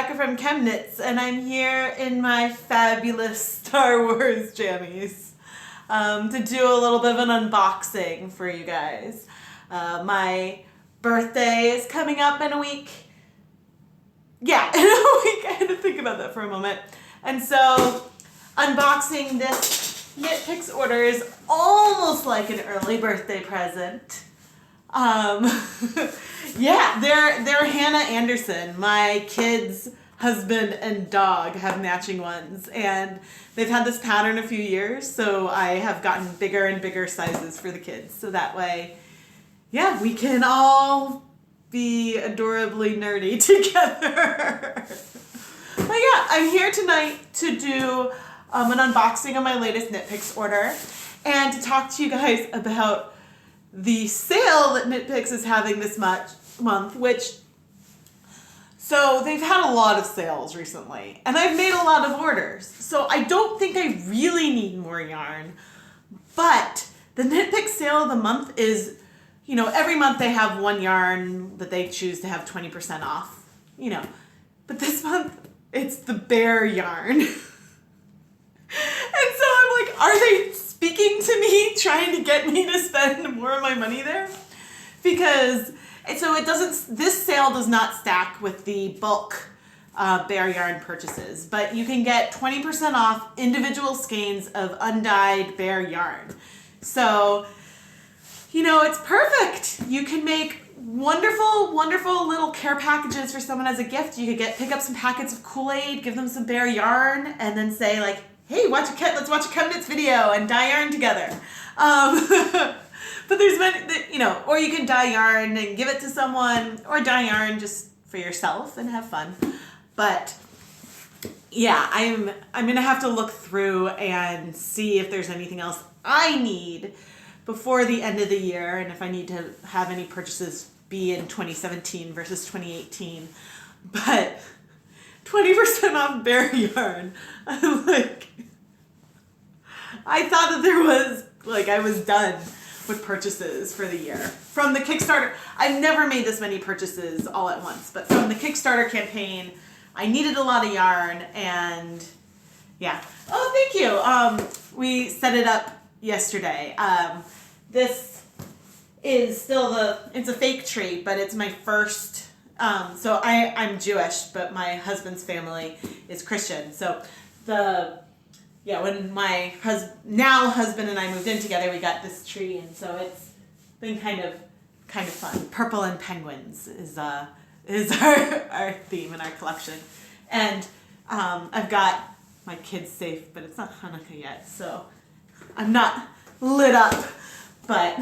Rebecca from ChemKnits, and I'm here in my fabulous Star Wars jammies to do a little bit of an unboxing for you guys. My birthday is coming up in a week. Yeah, in a week. I had to think about that for a moment. And so unboxing this Nitpicks order is almost like an early birthday present. Yeah, they're Hannah Anderson. My kids' husband and dog have matching ones, and they've had this pattern a few years, so I have gotten bigger and bigger sizes for the kids, so that way, yeah, we can all be adorably nerdy together. But yeah, I'm here tonight to do an unboxing of my latest Nitpicks order and to talk to you guys about the sale that Nitpicks is having this month, so they've had a lot of sales recently, and I've made a lot of orders, so I don't think I really need more yarn, but the Nitpicks sale of the month is, you know, every month they have one yarn that they choose to have 20% off, you know, but this month it's the bear yarn. And so I'm like, are they speaking to me, trying to get me to spend more of my money there? Because, so it doesn't, this sale does not stack with the bulk bear yarn purchases, but you can get 20% off individual skeins of undyed bear yarn. So, you know, it's perfect. You can make wonderful, wonderful little care packages for someone as a gift. You could pick up some packets of Kool-Aid, give them some bear yarn, and then say like, hey, let's watch a ChemKnits video and dye yarn together. But there's many, you know, or you can dye yarn and give it to someone, or dye yarn just for yourself and have fun. But yeah, I'm gonna have to look through and see if there's anything else I need before the end of the year, and if I need to have any purchases be in 2017 versus 2018. But 20% off bear yarn. I'm like, I thought that there was, like, I was done with purchases for the year. From the Kickstarter, I've never made this many purchases all at once, but from the Kickstarter campaign, I needed a lot of yarn, and yeah. Oh, thank you. We set it up yesterday. This is still it's a fake tree, but it's my first, so I'm Jewish, but my husband's family is Christian. So when my husband and I moved in together, we got this tree, and so it's been kind of fun. Purple and penguins is our theme in our collection. And I've got my kids safe, but it's not Hanukkah yet, so I'm not lit up. But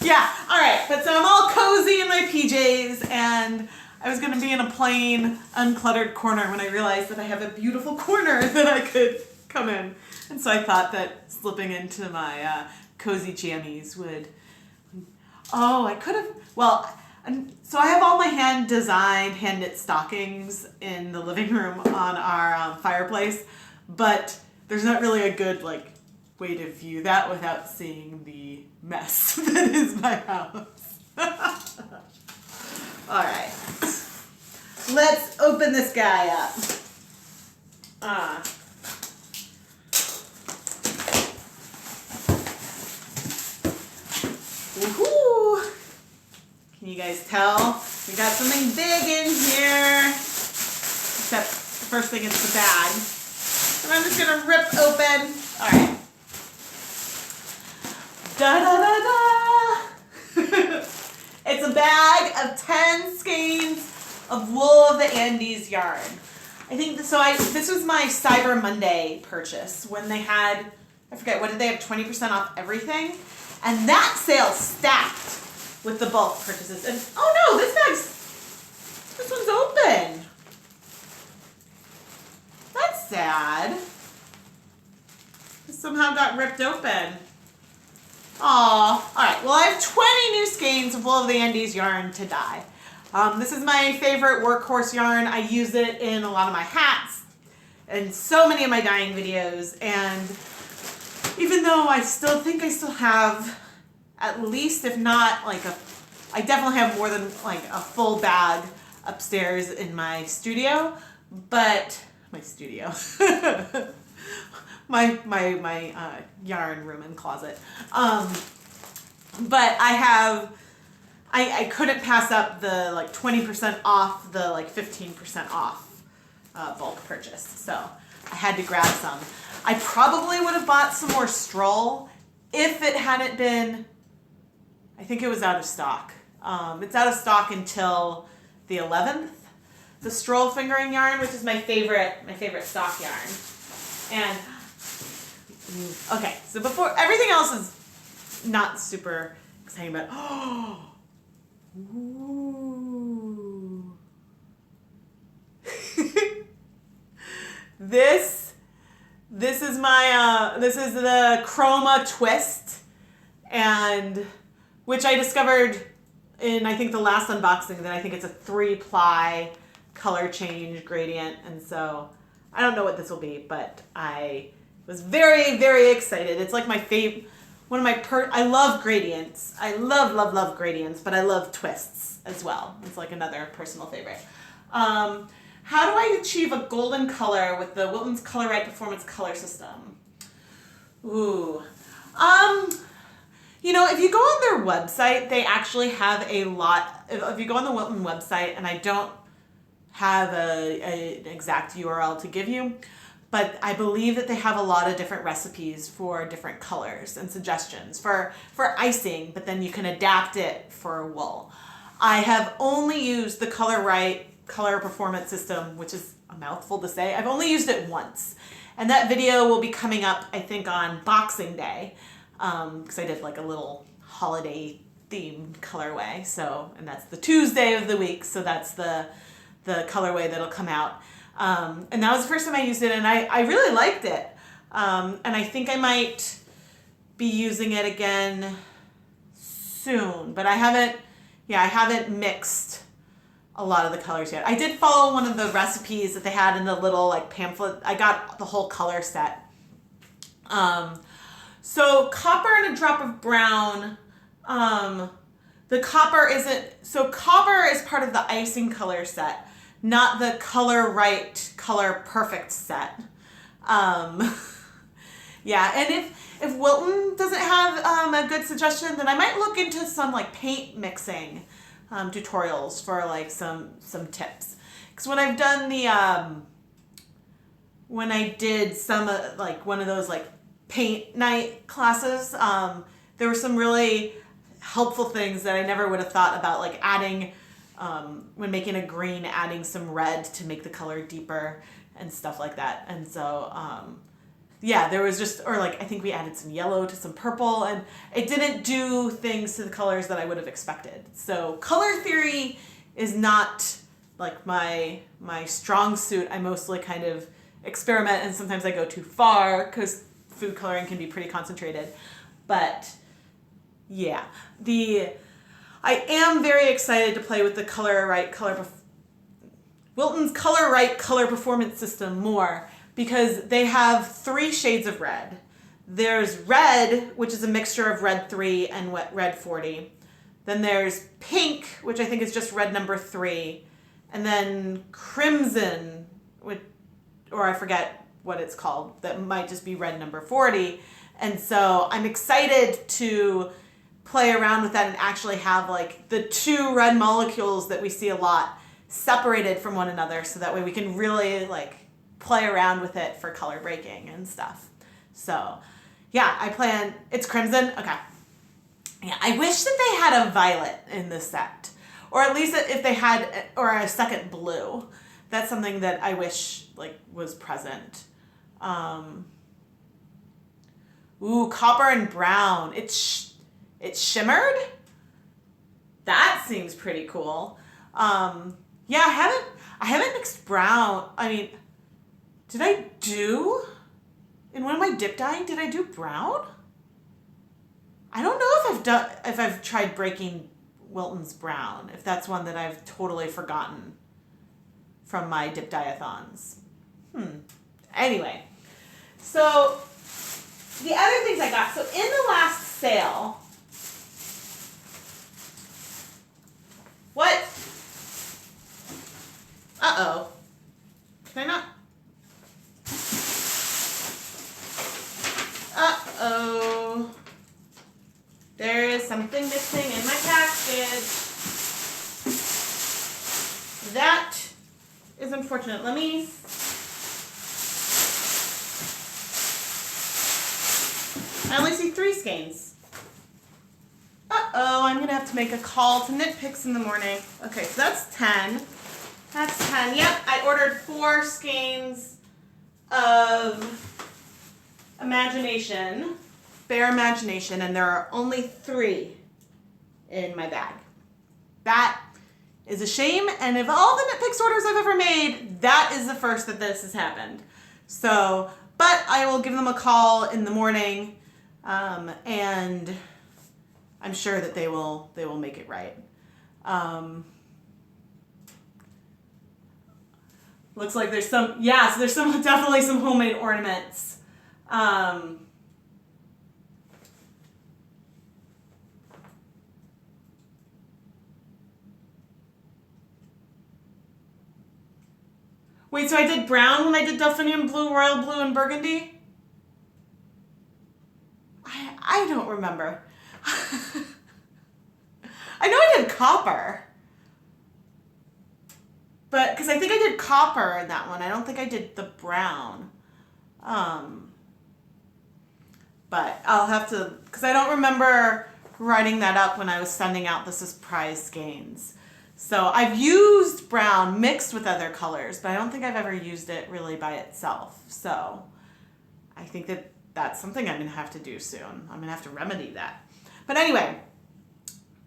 yeah, all right. But so I'm all cozy in my PJs, and I was gonna be in a plain, uncluttered corner when I realized that I have a beautiful corner that I could come in. And so I thought that slipping into my cozy jammies would. Oh, I could have. Well, so I have all my hand-designed, hand-knit stockings in the living room on our fireplace, but there's not really a good way to view that without seeing the mess that is my house. All right, let's open this guy up. Woohoo! Can you guys tell? We got something big in here. Except the first thing is the bag. And I'm just gonna rip open. All right. Da da da da! It's a bag of 10 skeins of wool of the Andes yarn. I think this was my Cyber Monday purchase when they had, I forget, what did they have, 20% off everything? And that sale stacked with the bulk purchases. And oh no, this one's open. That's sad. It somehow got ripped open. Aw. Alright, well I have 20 new skeins of wool of the Andes yarn to dye. This is my favorite workhorse yarn. I use it in a lot of my hats and so many of my dyeing videos, and even though I still think I still have at least, if not I definitely have more than a full bag upstairs in my studio, but my studio, my yarn room and closet. But I couldn't pass up the like 20% off, the like 15% off bulk purchase. So I had to grab some. I probably would have bought some more Stroll if it hadn't been, I think it was out of stock. It's out of stock until the 11th. The Stroll fingering yarn, which is my favorite stock yarn. And okay, so before everything else is not super exciting, but ooh. This is my this is the Chroma Twist, and which I discovered in, I think, the last unboxing, that I think it's a 3-ply color change gradient, and so I don't know what this will be, but I was very, very excited. It's like my favorite, one of my I love gradients. I love gradients, but I love twists as well. It's like another personal favorite. How do I achieve a golden color with the Wilton's Color Right Performance color system? Ooh. You know, if you go on their website, they actually have a lot. If you go on the Wilton website, and I don't have an exact URL to give you, but I believe that they have a lot of different recipes for different colors and suggestions for icing, but then you can adapt it for wool. I have only used the Color Right color performance system, which is a mouthful to say. I've only used it once, and that video will be coming up, I think, on Boxing Day, because I did like a little holiday themed colorway. So, and that's the Tuesday of the week, so that's the colorway that'll come out. And that was the first time I used it, and I really liked it. And I think I might be using it again soon, but I haven't mixed a lot of the colors yet. I did follow one of the recipes that they had in the little like pamphlet. I got the whole color set. So copper and a drop of brown. The copper copper is part of the icing color set, not the Color Right Color Perfect set. Yeah, and if Wilton doesn't have a good suggestion, then I might look into some like paint mixing tutorials for like some tips. Because when I've done the when I did some like one of those like paint night classes, there were some really helpful things that I never would have thought about, like adding when making a green, adding some red to make the color deeper and stuff like that. And so yeah, there was just, or like I think we added some yellow to some purple, and it didn't do things to the colors that I would have expected. So color theory is not like my strong suit. I mostly kind of experiment, and sometimes I go too far because food coloring can be pretty concentrated. But yeah, I am very excited to play with the Wilton's Color Right color performance system more, because they have 3 shades of red. There's red, which is a mixture of red 3 and red 40. Then there's pink, which I think is just red number 3. And then crimson, or I forget what it's called, that might just be red number 40. And so I'm excited to play around with that and actually have like the 2 red molecules that we see a lot separated from one another, so that way we can really like play around with it for color breaking and stuff. So yeah, it's crimson. Okay. Yeah, I wish that they had a violet in this set, or at least if they had, or a second blue. That's something that I wish like was present. Ooh, copper and brown. It shimmered? That seems pretty cool. Yeah, I haven't mixed brown. I mean, did I do, in one of my dip dyeing, did I do brown? I don't know if I've tried breaking Wilton's brown, if that's one that I've totally forgotten from my dip dye-a-thons. Anyway, so the other things I got, so in the last sale, There is something missing in my package. That is unfortunate. Let me... I only see 3 skeins. Uh-oh, I'm going to have to make a call to Knitpicks in the morning. Okay, so that's 10. That's 10. Yep, I ordered 4 skeins of Imagination, Bare Imagination, and there are only 3 in my bag. That is a shame, and of all the Knitpicks orders I've ever made, that is the first that this has happened. So, but I will give them a call in the morning, and I'm sure that they will make it right. Looks like there's some, yeah, so there's definitely some homemade ornaments. Wait, so I did brown when I did delphinium blue, royal blue, and burgundy? I don't remember. I know I did copper. But, because I think I did copper in that one. I don't think I did the brown. But I'll have to, because I don't remember writing that up when I was sending out the surprise skeins. So I've used brown mixed with other colors, but I don't think I've ever used it really by itself. So I think that that's something I'm going to have to do soon. I'm going to have to remedy that. But anyway,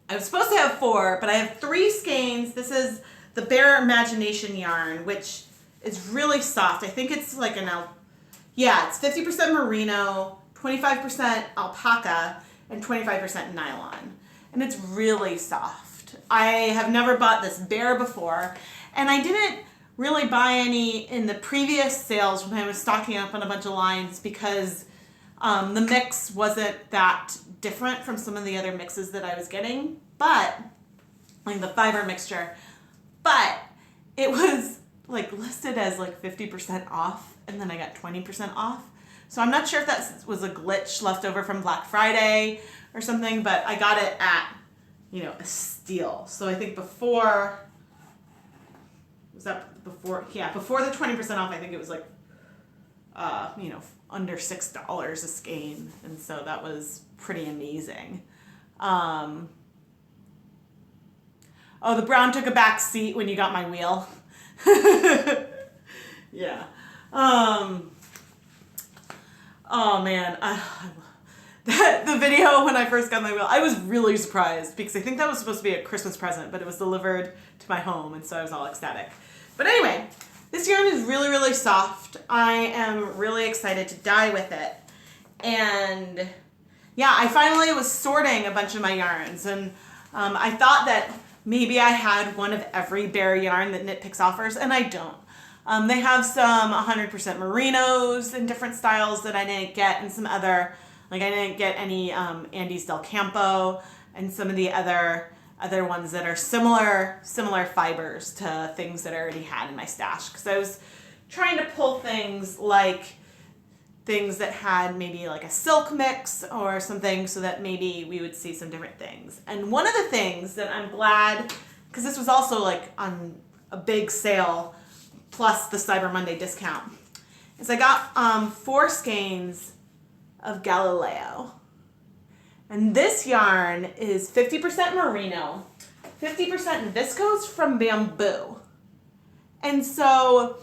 I was supposed to have 4, but I have 3 skeins. This is the Bare Imagination yarn, which is really soft. I think it's like it's 50% merino, 25% alpaca, and 25% nylon. And it's really soft. I have never bought this bare before, and I didn't really buy any in the previous sales when I was stocking up on a bunch of lines because the mix wasn't that different from some of the other mixes that I was getting, but like the fiber mixture, but it was like listed as like 50% off, and then I got 20% off. So I'm not sure if that was a glitch left over from Black Friday or something, but I got it at, a steal. So I think before the 20% off, I think it was like, under $6 a skein. And so that was pretty amazing. Oh, the brown took a back seat when you got my wheel. Yeah. Oh man, the video when I first got my wheel, I was really surprised because I think that was supposed to be a Christmas present, but it was delivered to my home, and so I was all ecstatic. But anyway, this yarn is really, really soft. I am really excited to dye with it. And yeah, I finally was sorting a bunch of my yarns, and I thought that maybe I had one of every bare yarn that Knitpicks offers, and I don't. They have some 100% merinos in different styles that I didn't get, and some other, like I didn't get any Andes del Campo, and some of the other ones that are similar fibers to things that I already had in my stash. Because I was trying to pull things that had maybe like a silk mix or something, so that maybe we would see some different things. And one of the things that I'm glad, because this was also like on a big sale plus the Cyber Monday discount, is I got 4 skeins of Galileo. And this yarn is 50% merino, 50% viscose from bamboo. And so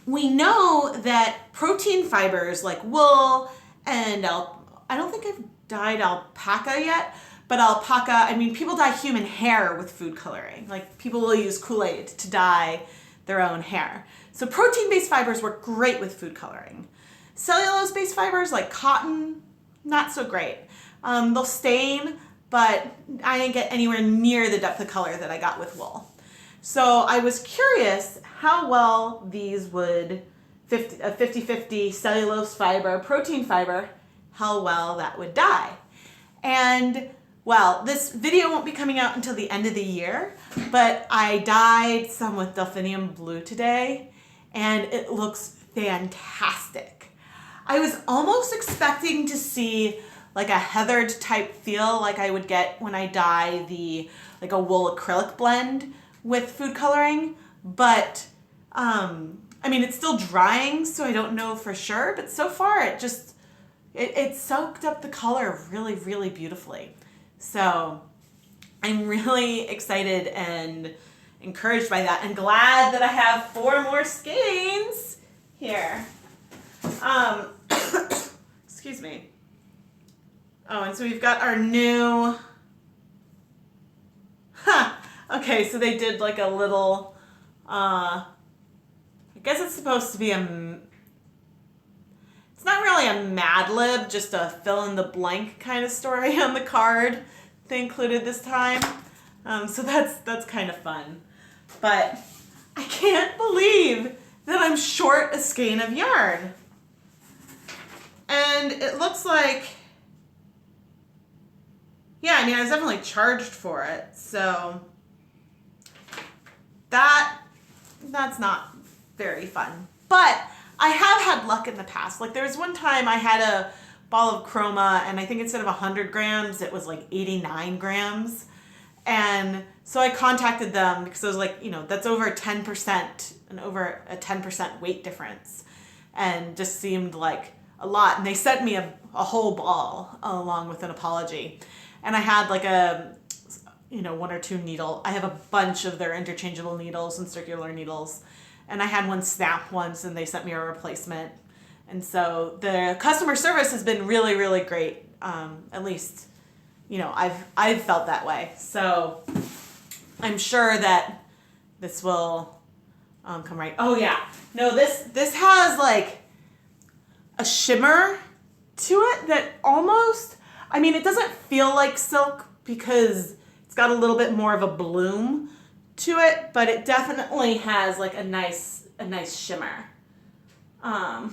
we know that protein fibers like wool and I don't think I've dyed alpaca yet, but alpaca, I mean, people dye human hair with food coloring. Like people will use Kool-Aid to dye their own hair. So protein-based fibers work great with food coloring. Cellulose-based fibers like cotton, not so great. They'll stain, but I didn't get anywhere near the depth of color that I got with wool. So I was curious how well these would, a 50-50 cellulose fiber, protein fiber, how well that would dye. And well, this video won't be coming out until the end of the year, but I dyed some with delphinium blue today, and it looks fantastic. I was almost expecting to see like a heathered type feel like I would get when I dye like a wool acrylic blend with food coloring. But, I mean, it's still drying, so I don't know for sure, but so far it soaked up the color really, really beautifully. So I'm really excited and encouraged by that, and glad that I have 4 more skeins here. Excuse me. Oh, and so we've got our new, okay, so they did like a little, I guess it's supposed to be it's not really a Mad Lib, just a fill in the blank kind of story on the card they included this time. So that's kind of fun. But I can't believe that I'm short a skein of yarn. And it looks like, yeah, I mean, I was definitely charged for it. So that's not very fun. But I have had luck in the past. Like, there was one time I had a ball of chroma, and I think instead of 100 grams, it was like 89 grams. And so I contacted them because I was like, that's over 10% and over a 10% weight difference, and just seemed like a lot. And they sent me a whole ball along with an apology. And I had like a, 1 or 2 needle. I have a bunch of their interchangeable needles and circular needles. And I had one snap once, and they sent me a replacement. And so the customer service has been really, really great. At least, I've felt that way. So I'm sure that this will come right. Oh yeah, no, this has like a shimmer to it that almost, I mean, it doesn't feel like silk because it's got a little bit more of a bloom to it, but it definitely has like a nice shimmer. Yeah,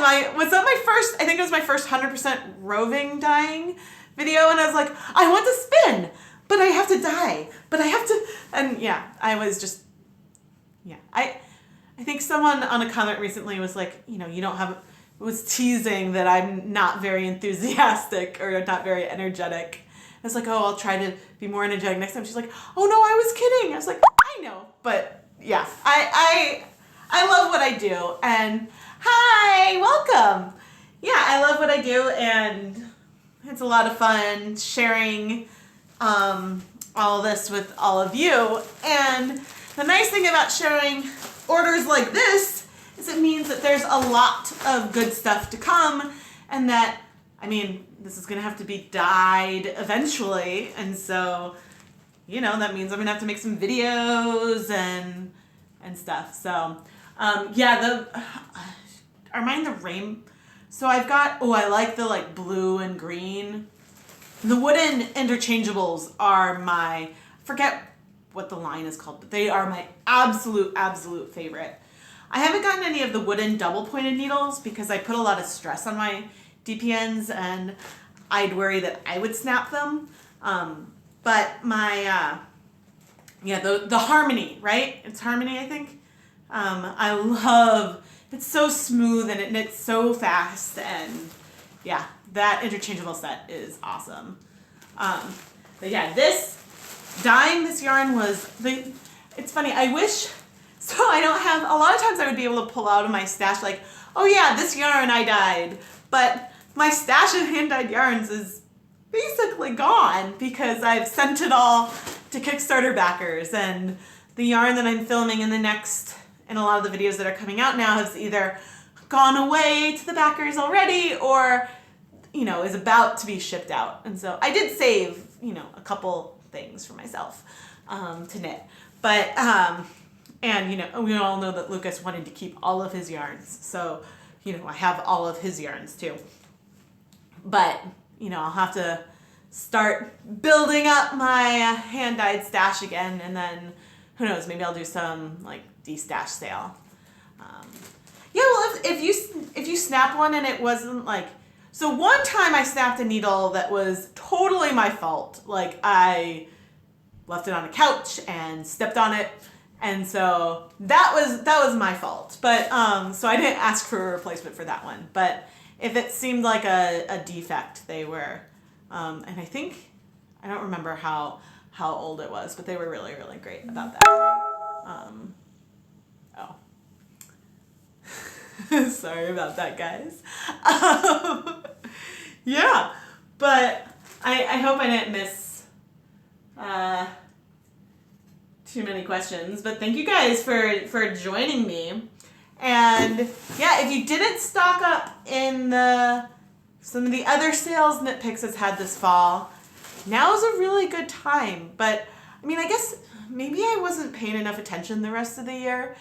I think it was my first 100% roving dyeing video, and I was like, I want to spin, but I have to dye, and yeah, I was just, yeah, I think someone on a comment recently was like, was teasing that I'm not very enthusiastic or not very energetic. I was like, oh, I'll try to be more energetic next time. She's like, oh no, I was kidding. I was like, I know, but yeah, I love what I do, and hi, welcome. Yeah, I love what I do, and it's a lot of fun sharing all this with all of you. And the nice thing about sharing orders like this is it means that there's a lot of good stuff to come, and that, I mean, this is going to have to be dyed eventually, and so, that means I'm going to have to make some videos and stuff. So, yeah, are mine the rain? So I've got, I like the like blue and green. The wooden interchangeables are I forget what the line is called, but they are my absolute favorite. I haven't gotten any of the wooden double pointed needles because I put a lot of stress on my DPNs, and I'd worry that I would snap them. But my, the Harmony, right? It's Harmony, I think. I love, it's so smooth and it knits so fast, and yeah, that interchangeable set is awesome. But yeah, dyeing this yarn it's funny, I wish, so I don't have, a lot of times I would be able to pull out of my stash like, oh yeah, this yarn I dyed, but my stash of hand-dyed yarns is basically gone because I've sent it all to Kickstarter backers, and the yarn that I'm filming in a lot of the videos that are coming out now has either gone away to the backers already or, is about to be shipped out. And so I did save, a couple things for myself to knit. But, and, we all know that Lucas wanted to keep all of his yarns. So, I have all of his yarns too. But, I'll have to start building up my hand-dyed stash again, and then who knows, maybe I'll do some like de-stash sale. Yeah, well, if you snap one and it wasn't like, so one time I snapped a needle that was totally my fault. Like, I left it on a couch and stepped on it, and so that was my fault. But so I didn't ask for a replacement for that one. But if it seemed like a defect, they were, and I think, I don't remember how old it was, but they were really, really great about that. Oh. Sorry about that, guys. Yeah, but I hope I didn't miss too many questions, but thank you guys for joining me. And yeah, if you didn't stock up in some of the other sales Nitpicks has had this fall, now is a really good time. But I mean, I guess maybe I wasn't paying enough attention the rest of the year.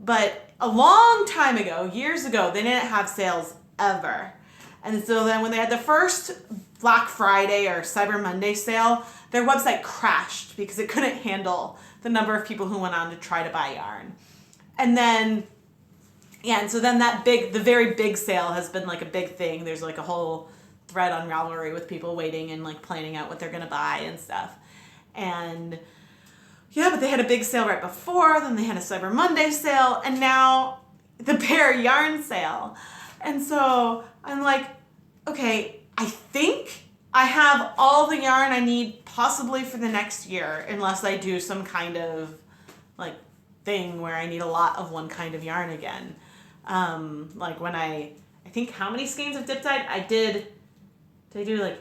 But a long time ago, years ago, they didn't have sales ever. And so then when they had the first Black Friday or Cyber Monday sale, their website crashed because it couldn't handle the number of people who went on to try to buy yarn. And then, yeah, and so then the very big sale has been like a big thing. There's like a whole thread on Ravelry with people waiting and like planning out what they're gonna buy and stuff. And yeah, but they had a big sale right before, then they had a Cyber Monday sale, and now the Bear Yarn sale. And so I'm like, okay, I think I have all the yarn I need possibly for the next year, unless I do some kind of like thing where I need a lot of one kind of yarn again. Like when I think how many skeins of dip dyed? Did I do like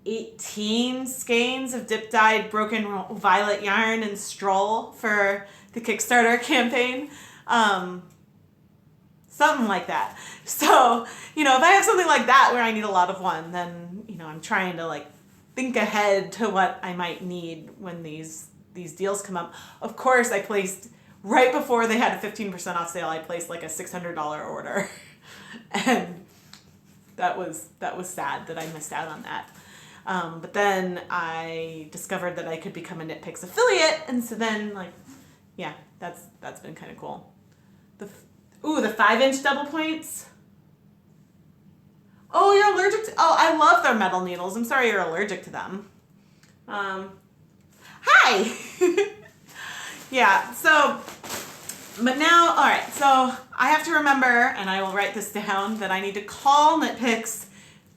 18 skeins of dip dyed broken violet yarn and stroll for the Kickstarter campaign? Something like that. So, if I have something like that where I need a lot of one, then, I'm trying to like think ahead to what I might need when these deals come up. Of course, I placed, right before they had a 15% off sale, I placed like a $600 order. And that was sad that I missed out on that. But then I discovered that I could become a Knitpicks affiliate, and so then that's been kind of cool. The 5-inch double points. Oh, you're allergic to? Oh, I love their metal needles. I'm sorry you're allergic to them. Hi. Yeah. So, but now, all right. So I have to remember, and I will write this down, that I need to call Knitpicks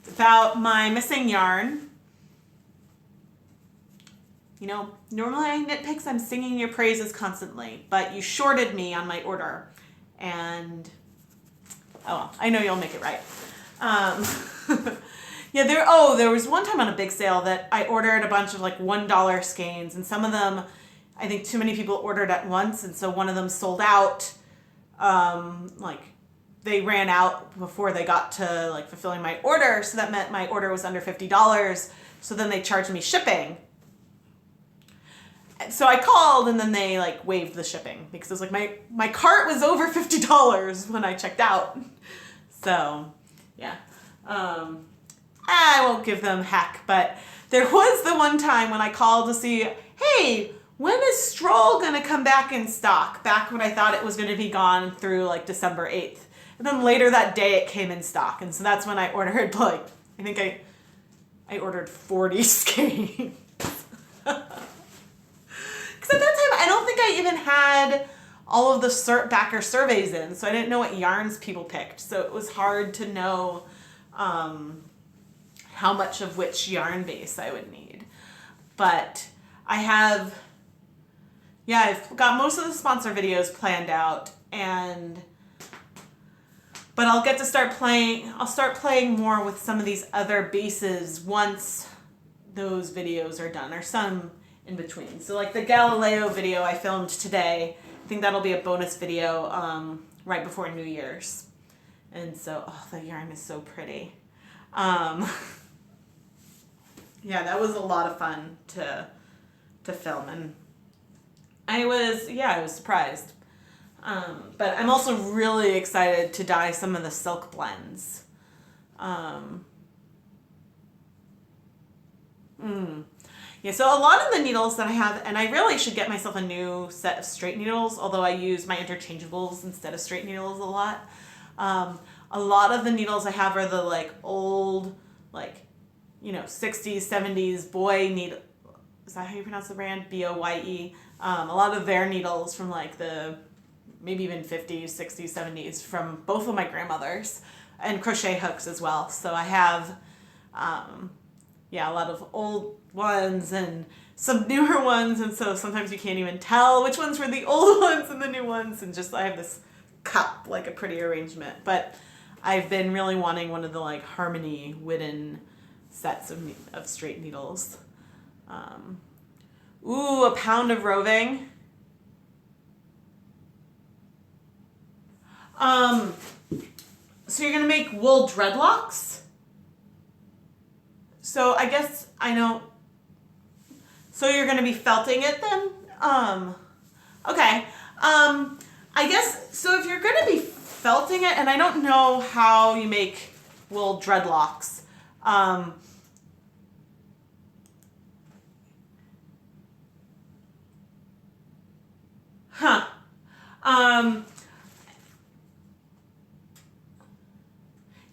about my missing yarn. Normally Knitpicks, I'm singing your praises constantly, but you shorted me on my order, and I know you'll make it right. Yeah, there was one time on a big sale that I ordered a bunch of like $1 skeins, and some of them, I think too many people ordered at once, and so one of them sold out. They ran out before they got to like fulfilling my order, so that meant my order was under $50. So then they charged me shipping. So I called, and then they like waived the shipping because it was like my cart was over $50 when I checked out. So yeah, I won't give them heck, but there was the one time when I called to see, hey, when is Stroll gonna come back in stock? Back when I thought it was gonna be gone through like December 8th. And then later that day it came in stock. And so that's when I ordered I think I ordered 40 skeins. Because at that time, I don't think I even had all of the backer surveys in, so I didn't know what yarns people picked. So it was hard to know how much of which yarn base I would need. But I've got most of the sponsor videos planned out, but I'll get to start playing more with some of these other bases once those videos are done, or some in between. So like the Galileo video I filmed today, I think that'll be a bonus video right before New Year's. And so, the yarn is so pretty. Yeah, that was a lot of fun to film, and I was surprised. But I'm also really excited to dye some of the silk blends. Yeah, so a lot of the needles that I have, and I really should get myself a new set of straight needles, although I use my interchangeables instead of straight needles a lot. A lot of the needles I have are the like old, 60s, 70s boy needle. Is that how you pronounce the brand? BOYE. A lot of their needles from like the maybe even 50s, 60s, 70s from both of my grandmothers. and crochet hooks as well. So I have, yeah, a lot of old ones and some newer ones, and so sometimes you can't even tell which ones were the old ones and the new ones, and just I have this cup, like a pretty arrangement. But I've been really wanting one of the like Harmony wooden sets of straight needles. Ooh, a pound of roving. So you're gonna make wool dreadlocks? So I guess I know. So you're gonna be felting it then? Okay. I guess, so if you're gonna be felting it, and I don't know how you make wool dreadlocks.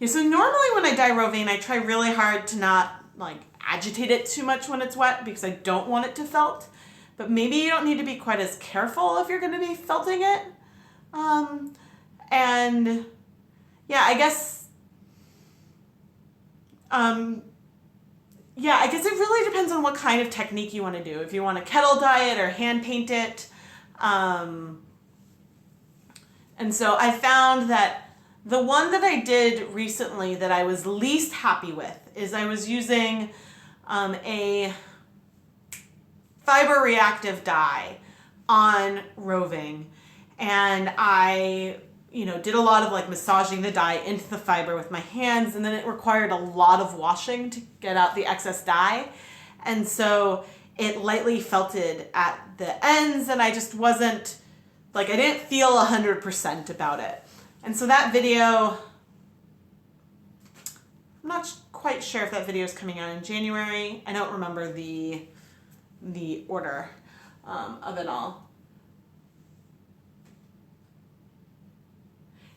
Yeah, so normally when I dye roving, I try really hard to not like agitate it too much when it's wet because I don't want it to felt. But maybe you don't need to be quite as careful if you're going to be felting it. And yeah, I guess, yeah, I guess it really depends on what kind of technique you want to do. If you want to kettle dye it or hand paint it. And so I found that the one that I did recently that I was least happy with is I was using a fiber reactive dye on roving, and I did a lot of like massaging the dye into the fiber with my hands, and then it required a lot of washing to get out the excess dye, and so it lightly felted at the ends, and I just wasn't like, I didn't feel 100% about it. And so that video, I'm not quite sure if that video is coming out in January. I don't remember the order of it all.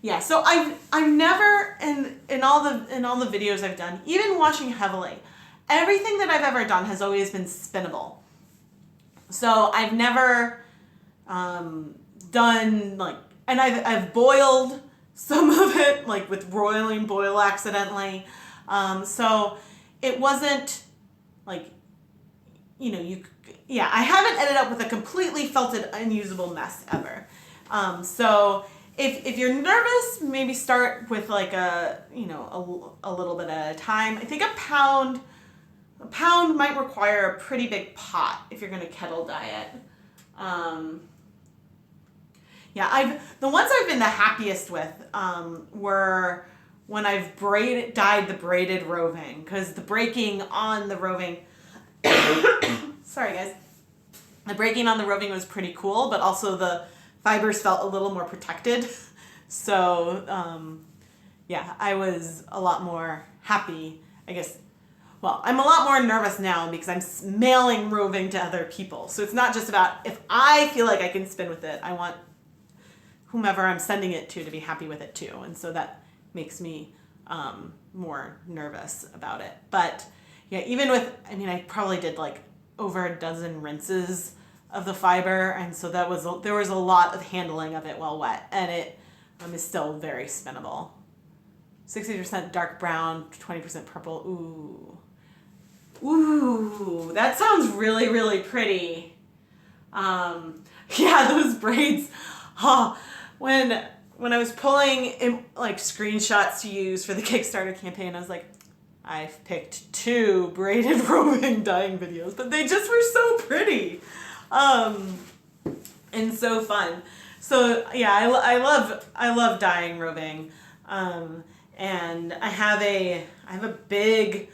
Yeah, so I've never in all the videos I've done, even washing heavily, everything that I've ever done has always been spinnable. So I've never done like, and I've boiled some of it, like with roiling boil accidentally. So it wasn't like, yeah, I haven't ended up with a completely felted, unusable mess ever. So if you're nervous, maybe start with like a little bit at a time. I think a pound might require a pretty big pot if you're going to kettle dye it. Yeah, the ones I've been the happiest with were when I've dyed the braided roving, because the breaking on the roving, sorry guys, the breaking on the roving was pretty cool, but also the fibers felt a little more protected. So yeah, I was a lot more happy, I guess. Well, I'm a lot more nervous now because I'm mailing roving to other people. So it's not just about if I feel like I can spin with it, I want whomever I'm sending it to be happy with it too. And so that makes me more nervous about it. But yeah, even with, I probably did like over a dozen rinses of the fiber. And so there was a lot of handling of it while wet, and it is still very spinnable. 60% dark brown, 20% purple. Ooh, that sounds really, really pretty. Yeah, those braids. When I was pulling in, like screenshots to use for the Kickstarter campaign, I was like, I've picked 2 braided roving dyeing videos, but they just were so pretty, and so fun. So yeah, I love dyeing roving, and I have a big,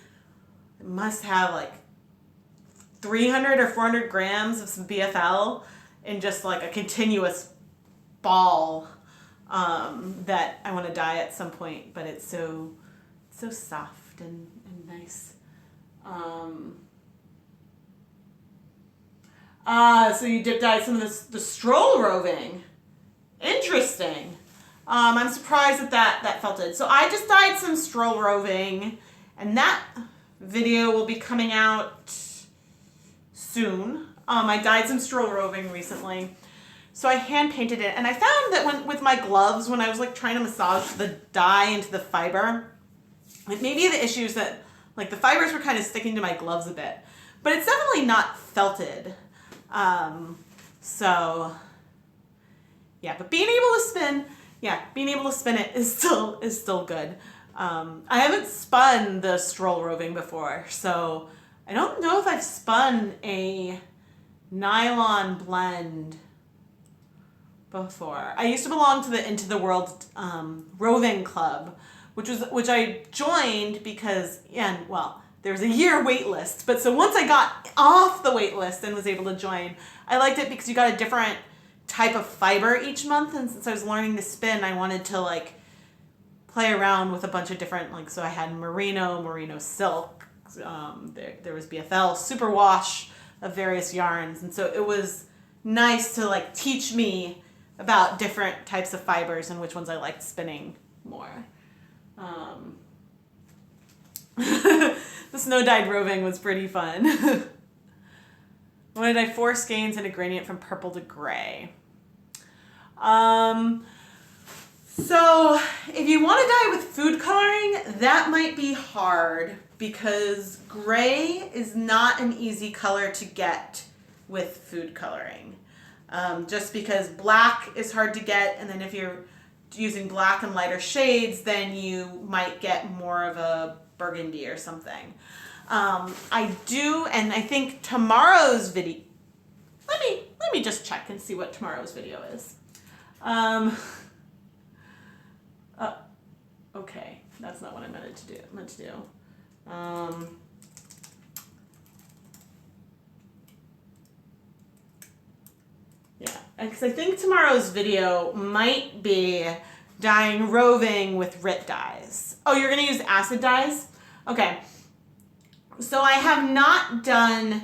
must have like 300 or 400 grams of some BFL in just like a continuous ball that I want to dye at some point, but it's so soft and nice. So you dip dyed some of the stroll roving. Interesting. I'm surprised that felted. So I just dyed some stroll roving, and that video will be coming out soon. I dyed some stroll roving recently. So I hand painted it, and I found that with my gloves, when I was like trying to massage the dye into the fiber, like maybe the issue is that like the fibers were kind of sticking to my gloves a bit, but it's definitely not felted. So yeah, but being able to spin it is still good. I haven't spun the stroll roving before, so I don't know if I've spun a nylon blend before. I used to belong to the Into the World roving club, which I joined because there was a year wait list. But so once I got off the wait list and was able to join, I liked it because you got a different type of fiber each month, and since I was learning to spin, I wanted to like play around with a bunch of different, like, so I had merino silk, there was BFL, superwash of various yarns, and so it was nice to like teach me about different types of fibers and which ones I liked spinning more. The snow-dyed roving was pretty fun. What did I 4 skeins and a gradient from purple to gray? So if you want to dye with food coloring, that might be hard because gray is not an easy color to get with food coloring. Just because black is hard to get, and then if you're using black and lighter shades, then you might get more of a burgundy or something. I do, and I think tomorrow's video, let me just check and see what tomorrow's video is. Okay, that's not what I meant to do. Yeah, because I think tomorrow's video might be dyeing roving with RIT dyes. Oh, you're going to use acid dyes? Okay. So I have not done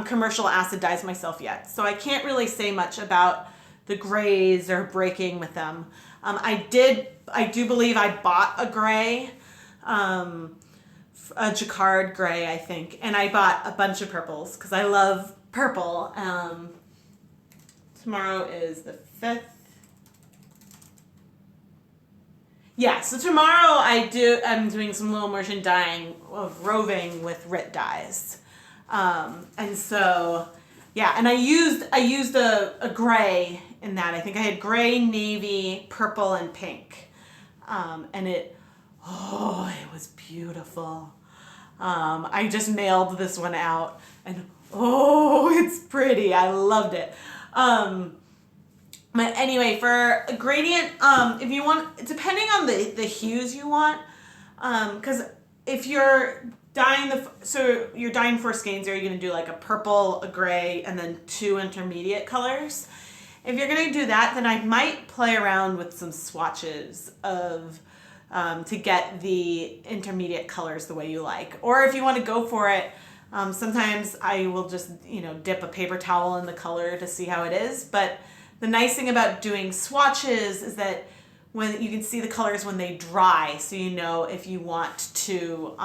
commercial acid dyes myself yet, so I can't really say much about the grays or breaking with them. I do believe I bought a gray, a jacquard gray, I think, and I bought a bunch of purples because I love purple. Tomorrow is the 5th. Yeah, so tomorrow I'm doing some low immersion dyeing of roving with RIT dyes. And so, yeah, and I used a gray in that. I think I had gray, navy, purple, and pink. And it was beautiful. I just mailed this one out, and it's pretty. I loved it. But anyway, for a gradient, if you want, depending on the hues you want, because if you're dyeing you're dyeing 4 skeins, are you going to do like a purple, a gray, and then 2 intermediate colors? If you're going to do that, then I might play around with some swatches of to get the intermediate colors the way you like. Or if you want to go for it, sometimes I will just dip a paper towel in the color to see how it is. But the nice thing about doing swatches is that when you can see the colors when they dry, so you know if you want to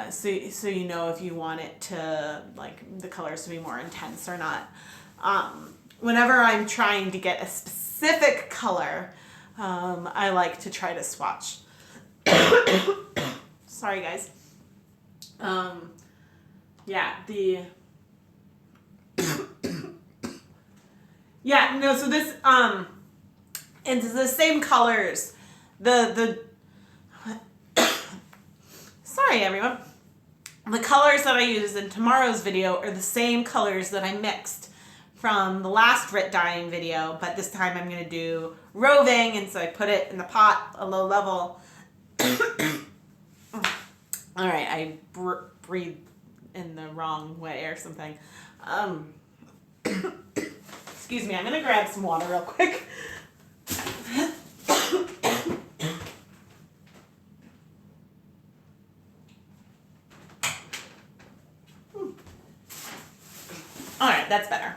so you know if you want it to, like, the colors to be more intense or not. Whenever I'm trying to get a specific color, I like to try to swatch. Sorry, guys. So this, and it's the same colors. Sorry, everyone. The colors that I use in tomorrow's video are the same colors that I mixed from the last RIT dyeing video, but this time I'm going to do roving, and so I put it in the pot, a low level. All right, I breathed in the wrong way or something. Excuse me, I'm going to grab some water real quick. All right, that's better.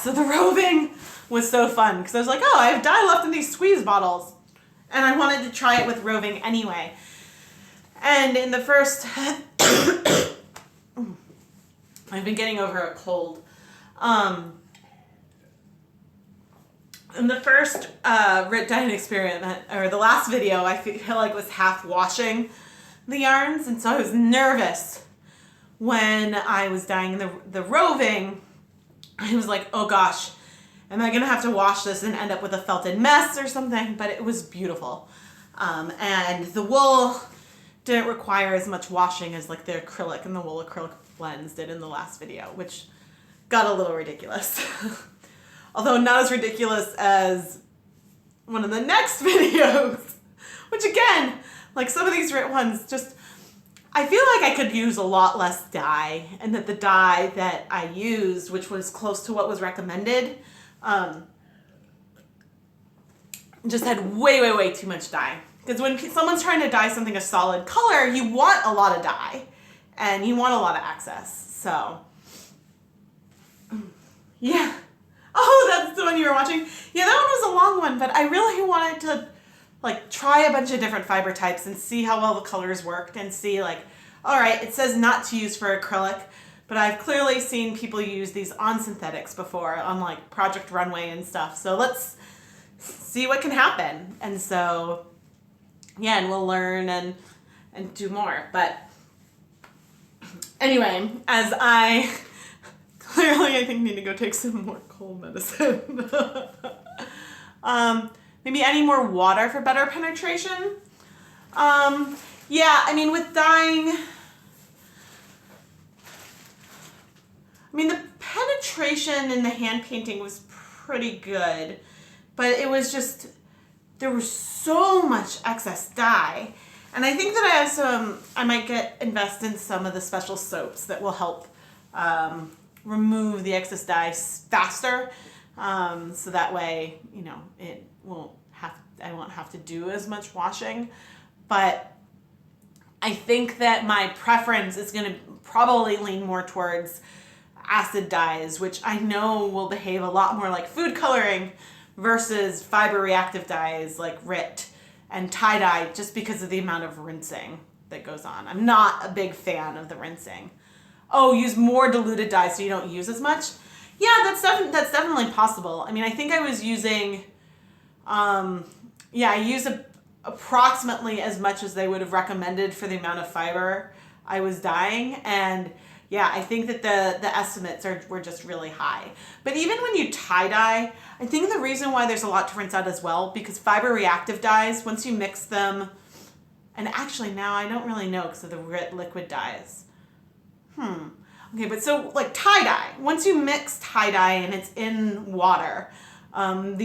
So the roving was so fun because I was like, oh, I have dye left in these squeeze bottles. And I wanted to try it with roving anyway. And in the first, I've been getting over a cold. In the first Rit dyeing experiment, or the last video, I feel like was half washing the yarns, and so I was nervous when I was dyeing the roving. I was like, oh gosh, am I gonna have to wash this and end up with a felted mess or something? But it was beautiful. And the wool didn't require as much washing as like the acrylic and the wool acrylic blends did in the last video, which got a little ridiculous. Although not as ridiculous as one of the next videos, which again, like some of these Rit ones, just, I feel like I could use a lot less dye, and that the dye that I used, which was close to what was recommended, just had way, way, way too much dye. Because when someone's trying to dye something a solid color, you want a lot of dye, and you want a lot of access, so, yeah. Oh, that's the one you were watching? Yeah, that one was a long one, but I really wanted to like try a bunch of different fiber types and see how well the colors worked, and see like, all right, it says not to use for acrylic, but I've clearly seen people use these on synthetics before on like Project Runway and stuff. So let's see what can happen. And so, yeah, and we'll learn and do more. But anyway, as I clearly, I think, need to go take some more cold medicine. Maybe any more water for better penetration. Yeah, I mean, with dyeing, I mean, the penetration in the hand painting was pretty good, but it was just, there was so much excess dye. And I think that I also, I might invest in some of the special soaps that will help remove the excess dye faster, so that way, you know, I won't have to do as much washing. But I think that my preference is going to probably lean more towards acid dyes, which I know will behave a lot more like food coloring versus fiber reactive dyes like Rit and tie-dye, just because of the amount of rinsing that goes on. I'm not a big fan of the rinsing. Oh, use more diluted dye so you don't use as much. Yeah, that's definitely possible. I mean, I think I was using, I used approximately as much as they would have recommended for the amount of fiber I was dyeing. And yeah, I think that the estimates were just really high. But even when you tie-dye, I think the reason why there's a lot to rinse out as well, because fiber reactive dyes, once you mix them, and actually now I don't really know because of the liquid dyes. Okay, but so like tie-dye, once you mix tie-dye and it's in water, some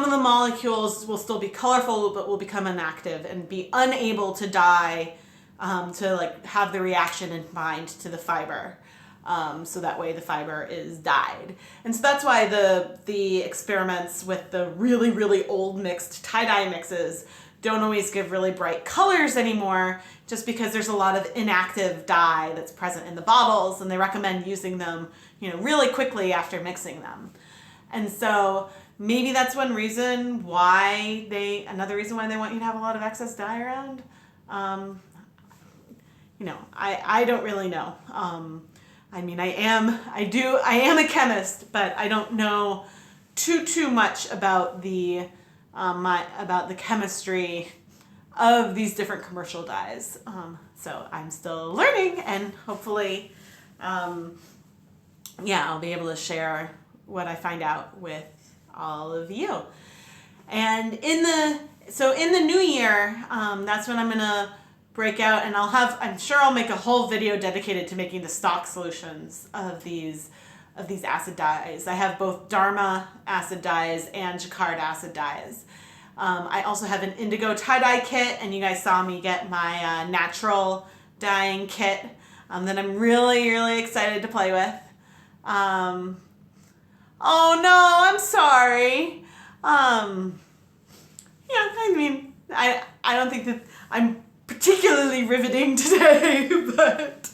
of the molecules will still be colorful, but will become inactive and be unable to dye, to like have the reaction and bind to the fiber. So that way the fiber is dyed. And so that's why the experiments with the really, really old mixed tie-dye mixes don't always give really bright colors anymore, just because there's a lot of inactive dye that's present in the bottles, and they recommend using them, you know, really quickly after mixing them. And so maybe that's another reason why they want you to have a lot of excess dye around. You know, I don't really know. I mean, I am a chemist, but I don't know too much about the chemistry of these different commercial dyes. So I'm still learning, and hopefully, I'll be able to share what I find out with all of you. And in the new year, that's when I'm gonna break out, and I'm sure I'll make a whole video dedicated to making the stock solutions of these acid dyes. I have both Dharma acid dyes and Jacquard acid dyes. I also have an indigo tie-dye kit, and you guys saw me get my natural dyeing kit that I'm really, really excited to play with. Oh no, I'm sorry. I mean, I don't think that I'm particularly riveting today, but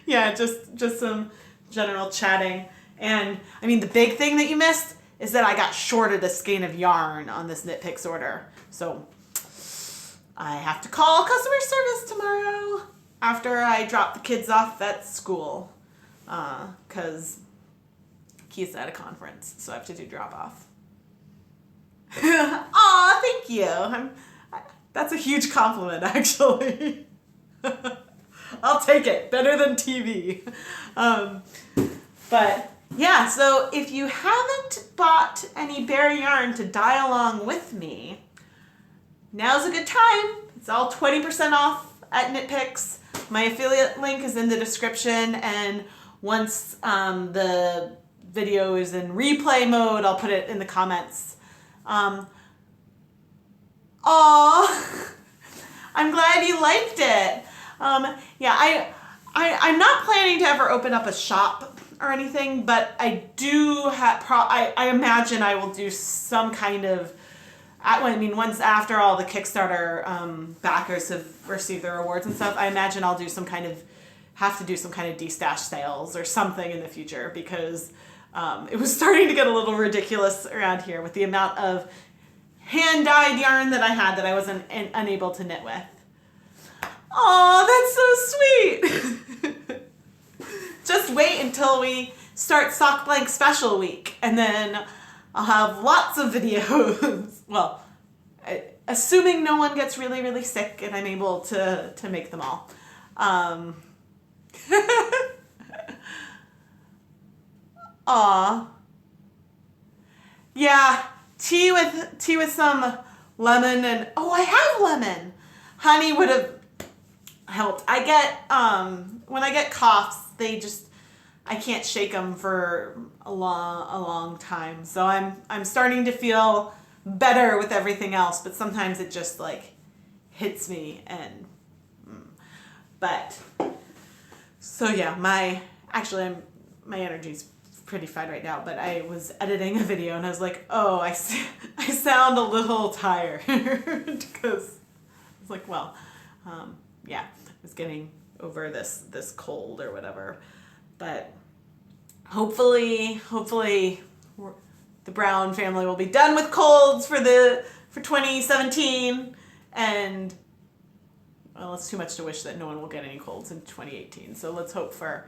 yeah, just some general chatting. And I mean, the big thing that you missed is that I got shorted a skein of yarn on this Nitpicks order. So I have to call customer service tomorrow. after I drop the kids off at school, because Keith's at a conference, so I have to do drop off. Aw, thank you. That's a huge compliment, actually. I'll take it. Better than TV. But yeah, so if you haven't bought any bear yarn to dye along with me, now's a good time. It's all 20% off at Nitpicks. My affiliate link is in the description, and once the video is in replay mode, I'll put it in the comments. Aw, I'm glad you liked it. Yeah, I'm not planning to ever open up a shop or anything, but I do have, I imagine I will do some kind of, once after all the Kickstarter backers have received their rewards and stuff, I imagine I'll do have to do some kind of de-stash sales or something in the future, because it was starting to get a little ridiculous around here with the amount of hand-dyed yarn that I had that I wasn't unable to knit with. Oh, that's so sweet. Just wait until we start Sock Blank Special Week, and then I'll have lots of videos. Well, assuming no one gets really, really sick and I'm able to make them all. Aw. Yeah, tea with some lemon and, oh, I have lemon. Honey would have helped. I get, when I get coughs, I can't shake them for a long time. So I'm starting to feel better with everything else, but sometimes it just like hits me and, but, so yeah, my energy's pretty fried right now, but I was editing a video and I was like, oh, I sound a little tired, because I was like, well, yeah, I was getting over this cold or whatever, but hopefully the Brown family will be done with colds for 2017, and well, it's too much to wish that no one will get any colds in 2018. So let's hope for,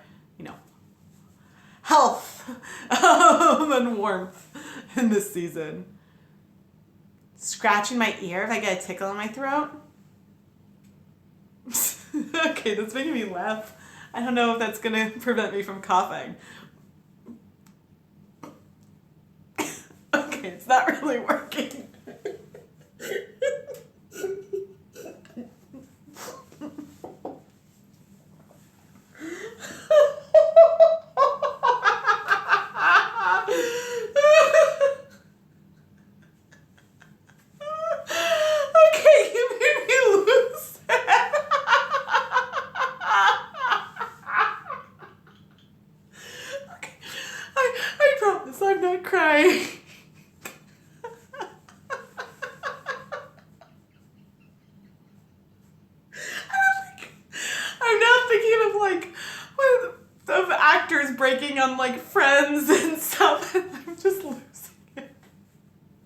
health and warmth in this season. Scratching my ear if I get a tickle in my throat. Okay, that's making me laugh. I don't know if that's gonna prevent me from coughing. Okay, it's not really working. I'm not crying. I'm not thinking of of actors breaking on Friends and stuff, and I'm just losing it.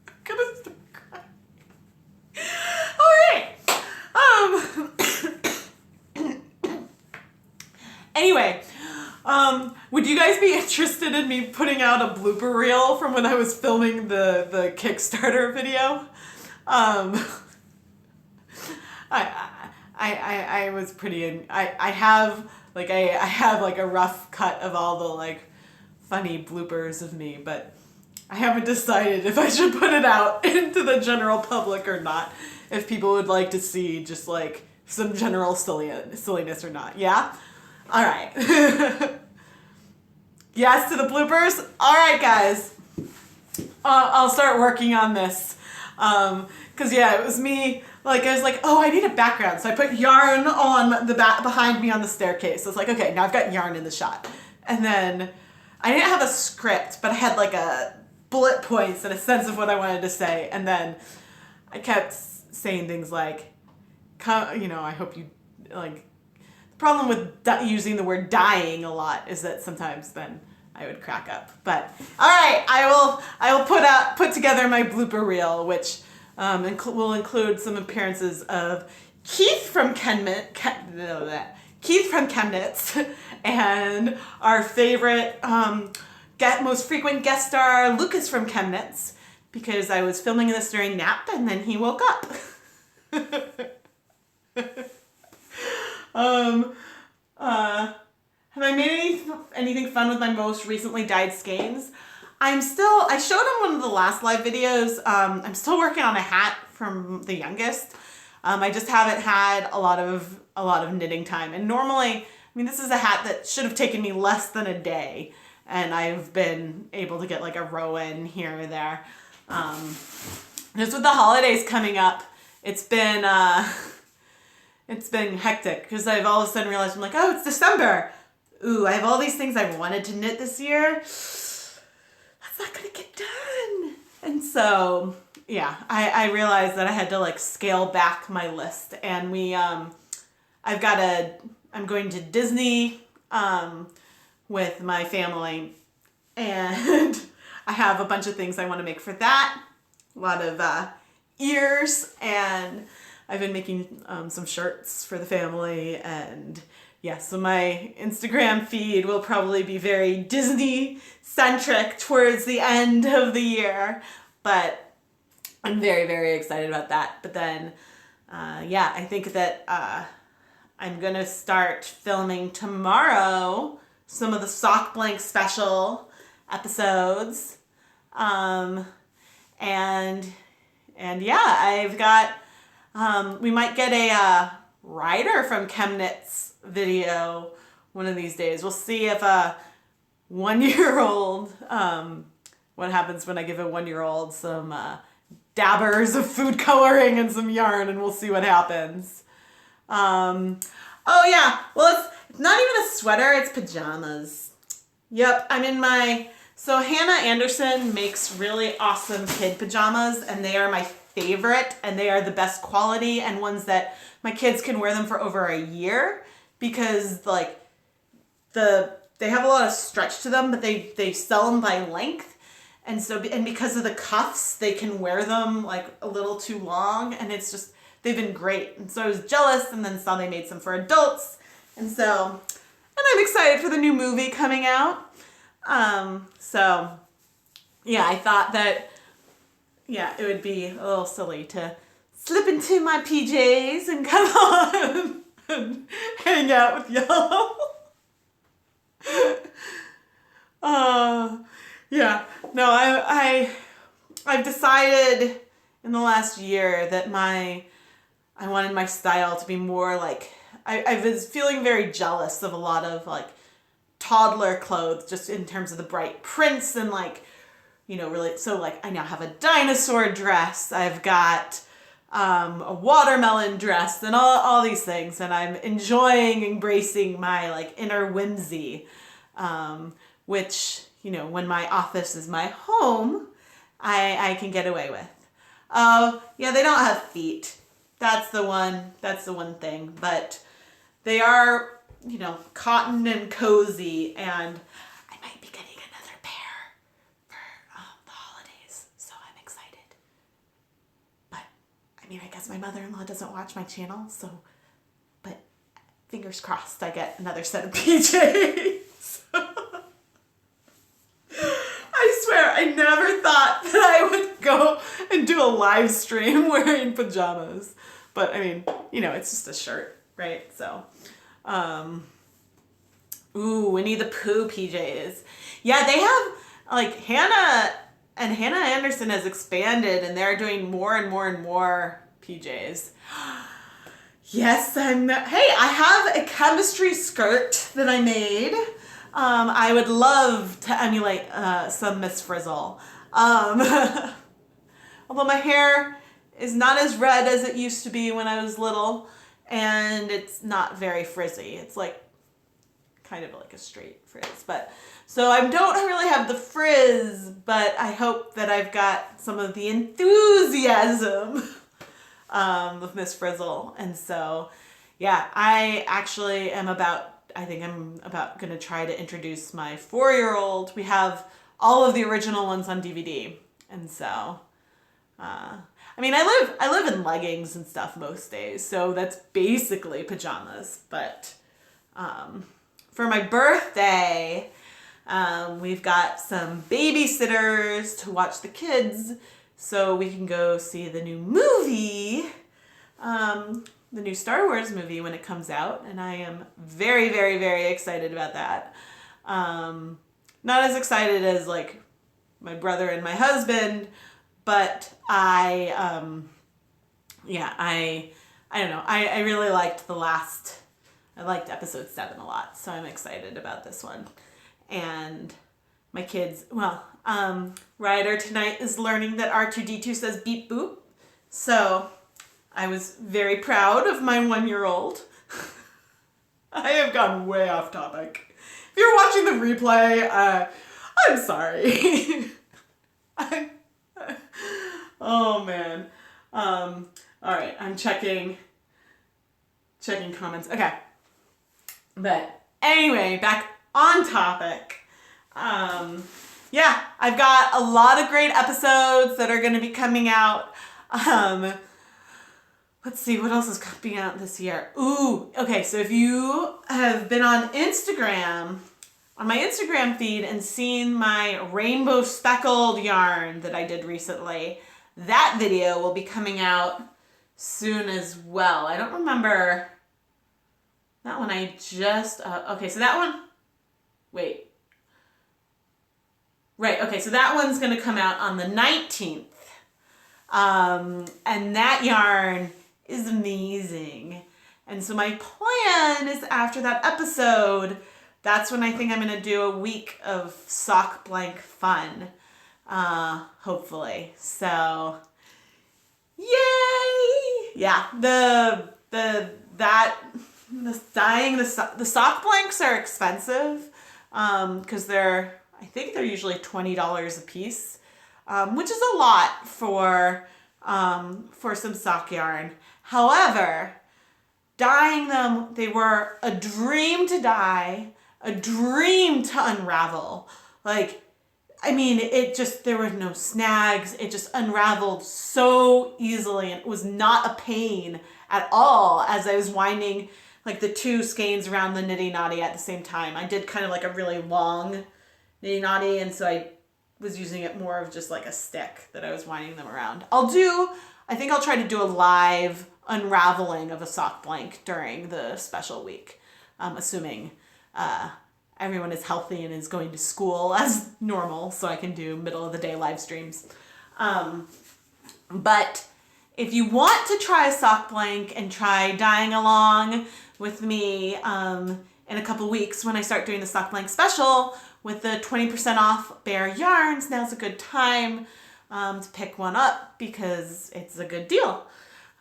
I'm gonna start crying. Alright. Anyway. Would you guys be interested in me putting out a blooper reel from when I was filming the Kickstarter video? I was pretty I have a rough cut of all the funny bloopers of me, but I haven't decided if I should put it out into the general public or not. If people would like to see just some general silliness or not. Yeah? All right. Yes to the bloopers? All right, guys. I'll start working on this. Because, yeah, it was me. I was like, oh, I need a background. So I put yarn on the back behind me on the staircase. I was like, okay, now I've got yarn in the shot. And then I didn't have a script, but I had a bullet points and a sense of what I wanted to say. And then I kept saying things like, I hope you, the problem with using the word dying a lot is that sometimes then I would crack up. But all right, I will put together my blooper reel, which will include some appearances of Keith from ChemKnits Keith from ChemKnits and our favorite most frequent guest star, Lucas from ChemKnits, because I was filming this during nap and then he woke up. Have I made anything fun with my most recently dyed skeins? I showed him one of the last live videos. I'm still working on a hat from the youngest. I just haven't had a lot of knitting time. And normally, this is a hat that should have taken me less than a day. And I've been able to get like a row in here or there. Just with the holidays coming up, it's been hectic because I've all of a sudden realized I'm like, oh, it's December. Ooh, I have all these things I wanted to knit this year. That's not gonna get done. And so, yeah, I realized that I had to like scale back my list. And I'm going to Disney with my family, and I have a bunch of things I want to make for that. A lot of ears, and I've been making some shirts for the family, and yeah, so my Instagram feed will probably be very Disney-centric towards the end of the year, but I'm very, very excited about that. But then, yeah, I think that I'm going to start filming tomorrow some of the Sock Blank special episodes. And yeah, I've got, we might get a Ryder from ChemKnits video one of these days. We'll see if a 1-year-old, what happens when I give a 1-year-old some dabbers of food coloring and some yarn, and we'll see what happens. Oh yeah, well it's not even a sweater, it's pajamas. Yep, so Hannah Anderson makes really awesome kid pajamas, and they are my favorite, and they are the best quality and ones that my kids can wear them for over a year, because like they have a lot of stretch to them, but they sell them by length. And so, and because of the cuffs, they can wear them like a little too long, and it's just, they've been great. And so I was jealous, and then saw they made some for adults. And I'm excited for the new movie coming out. So yeah, I thought that, yeah, it would be a little silly to slip into my PJs and come on and hang out with y'all. Yeah, no, I've decided in the last year that I wanted my style to be more like, I was feeling very jealous of a lot of like toddler clothes, just in terms of the bright prints and like, really, so like I now have a dinosaur dress, I've got a watermelon dress, and all these things, and I'm embracing my like inner whimsy, which, when my office is my home, I can get away with. Oh, yeah, they don't have feet. That's the one thing, but they are, cotton and cozy, and I might be getting another pair for the holidays, so I'm excited. But, I guess my mother-in-law doesn't watch my channel, but fingers crossed I get another set of PJs. I swear, I never thought that I would go and do a live stream wearing pajamas. But, it's just a shirt, right? So, ooh, Winnie the Pooh PJs. Yeah, they have, like, Hannah Anderson has expanded, and they're doing more and more and more PJs. Yes, hey, I have a chemistry skirt that I made. I would love to emulate some Miss Frizzle. Although my hair is not as red as it used to be when I was little, and it's not very frizzy. It's like kind of like a straight frizz. But so I don't really have the frizz, but I hope that I've got some of the enthusiasm with Miss Frizzle. And so, yeah, I think I'm about going to try to introduce my 4-year-old. We have all of the original ones on DVD. And so, I live in leggings and stuff most days, so that's basically pajamas, but For my birthday, we've got some babysitters to watch the kids so we can go see the new movie, the new Star Wars movie when it comes out, and I am very, very, very excited about that. Not as excited as like my brother and my husband, but I don't know. I really liked I liked episode 7 a lot, so I'm excited about this one. And my kids, Ryder tonight is learning that R2-D2 says beep boop. So I was very proud of my 1-year-old. I have gone way off topic. If you're watching the replay, I'm sorry. Oh man. All right, I'm checking comments. Okay. But anyway, back on topic. I've got a lot of great episodes that are going to be coming out. Let's see, what else is coming out this year? Ooh, okay, so if you have been on my Instagram feed and seen my rainbow speckled yarn that I did recently, that video will be coming out soon as well. I don't remember that one. Okay, so that one, wait. Right, okay, so that one's going to come out on the 19th. And that yarn is amazing. And so my plan is after that episode, that's when I think I'm going to do a week of sock blank fun. Hopefully. So, yay! Yeah, the sock blanks are expensive, because I think they're usually $20 a piece, which is a lot for some sock yarn. However, dyeing them, they were a dream to dye, a dream to unravel. There were no snags. It just unraveled so easily, and it was not a pain at all as I was winding like the 2 skeins around the nitty knotty at the same time. I did kind of like a really long nitty knotty, and so I was using it more of just like a stick that I was winding them around. I think I'll try to do a live unraveling of a sock blank during the special week, assuming everyone is healthy and is going to school as normal, so I can do middle of the day live streams. But if you want to try a sock blank and try dyeing along with me in a couple weeks when I start doing the sock blank special with the 20% off bare yarns, now's a good time to pick one up because it's a good deal.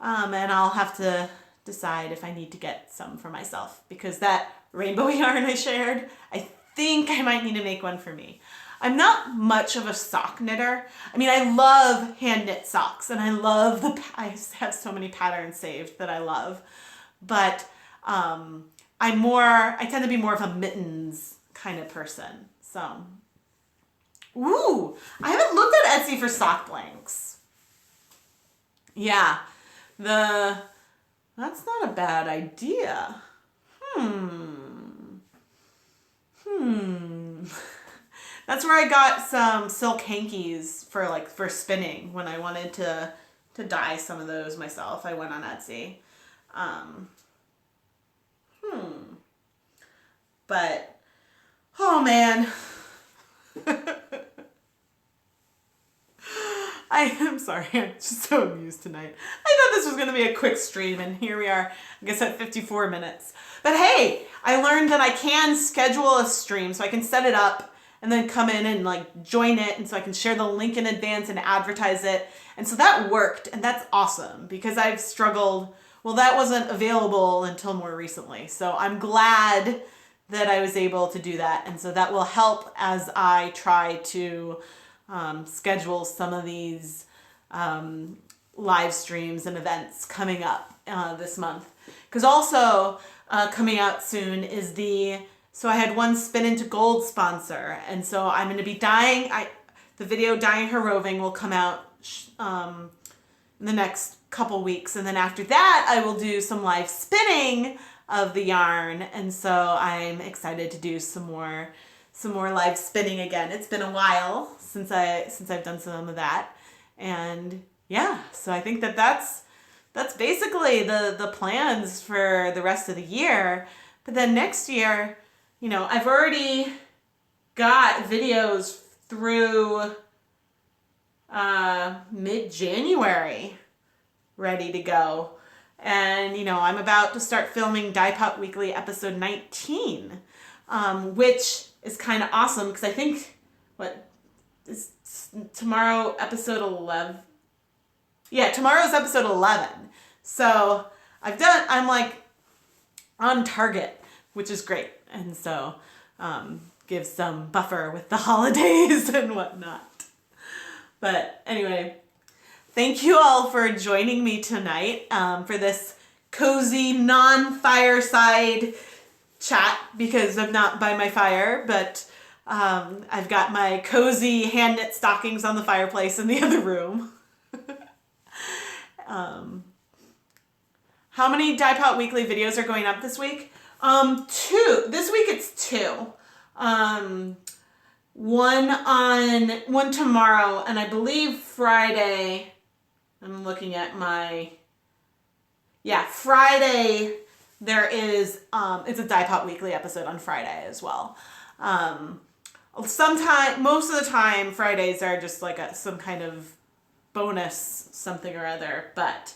And I'll have to decide if I need to get some for myself, because that rainbow yarn I shared, I think I might need to make one for me. I'm not much of a sock knitter. I mean, I love hand knit socks, and I have so many patterns saved that I love, but I tend to be more of a mittens kind of person. So, ooh, I haven't looked at Etsy for sock blanks. Yeah, that's not a bad idea. That's where I got some silk hankies for spinning when I wanted to dye some of those myself. I went on Etsy. But, oh man. I am sorry, I'm just so amused tonight. I thought this was going to be a quick stream, and here we are, I guess at 54 minutes. But hey, I learned that I can schedule a stream, so I can set it up and then come in and join it, and so I can share the link in advance and advertise it. And so that worked, and that's awesome, because I've struggled, that wasn't available until more recently. So I'm glad that I was able to do that, and so that will help as I try to schedule some of these live streams and events coming up this month. Because also coming out soon is so I had one Spin into Gold sponsor, and so I'm going to be dyeing, the video Dyeing Her Roving will come out in the next couple weeks, and then after that I will do some live spinning of the yarn, and so I'm excited to do some more live spinning again. It's been a while since I've done some of that, and yeah, so I think that's basically the plans for the rest of the year. But then next year, you know, I've already got videos through mid-January ready to go. And, you know, I'm about to start filming Dye Pot Weekly episode 19, which is kind of awesome because I think, what is tomorrow episode 11? Yeah, tomorrow's episode 11. So I'm like on target, which is great. And so gives some buffer with the holidays and whatnot. But anyway, thank you all for joining me tonight for this cozy non-fireside chat because I'm not by my fire, but I've got my cozy hand knit stockings on the fireplace in the other room. How many Dye Pot Weekly videos are going up this week? 2. This week it's 2. One tomorrow, and I believe Friday. I'm looking at Friday there is, it's a Dye Pot Weekly episode on Friday as well. Most of the time, Fridays are just like some kind of bonus something or other, but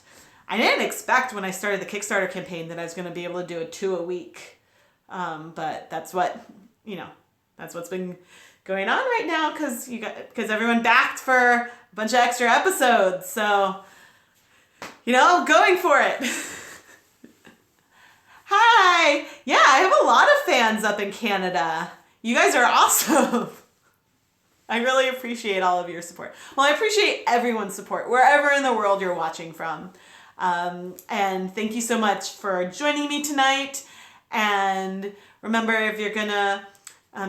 I didn't expect when I started the Kickstarter campaign that I was going to be able to do 2 a week. But that's what's been going on right now because everyone backed for a bunch of extra episodes. So, you know, going for it. Hi. Yeah, I have a lot of fans up in Canada. You guys are awesome. I really appreciate all of your support. Well, I appreciate everyone's support wherever in the world you're watching from. And thank you so much for joining me tonight. And remember, if you're gonna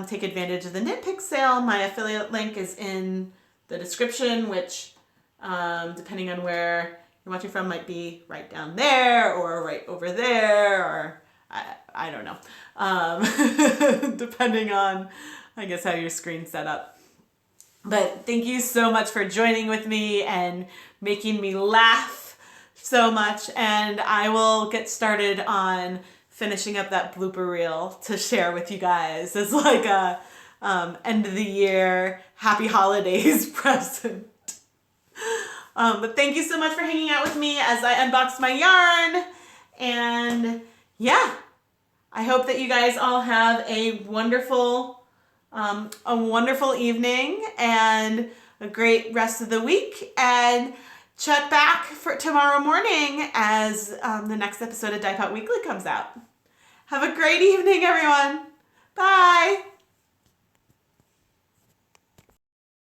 take advantage of the Nitpicks sale, my affiliate link is in the description, which depending on where you're watching from might be right down there or right over there, or I don't know, depending on, I guess, how your screen's set up. But thank you so much for joining with me and making me laugh so much, and I will get started on finishing up that blooper reel to share with you guys as like a end of the year happy holidays present. But thank you so much for hanging out with me as I unbox my yarn, and yeah, I hope that you guys all have a wonderful evening and a great rest of the week, and check back for tomorrow morning as the next episode of Dye Pot Weekly comes out. Have a great evening, everyone. Bye.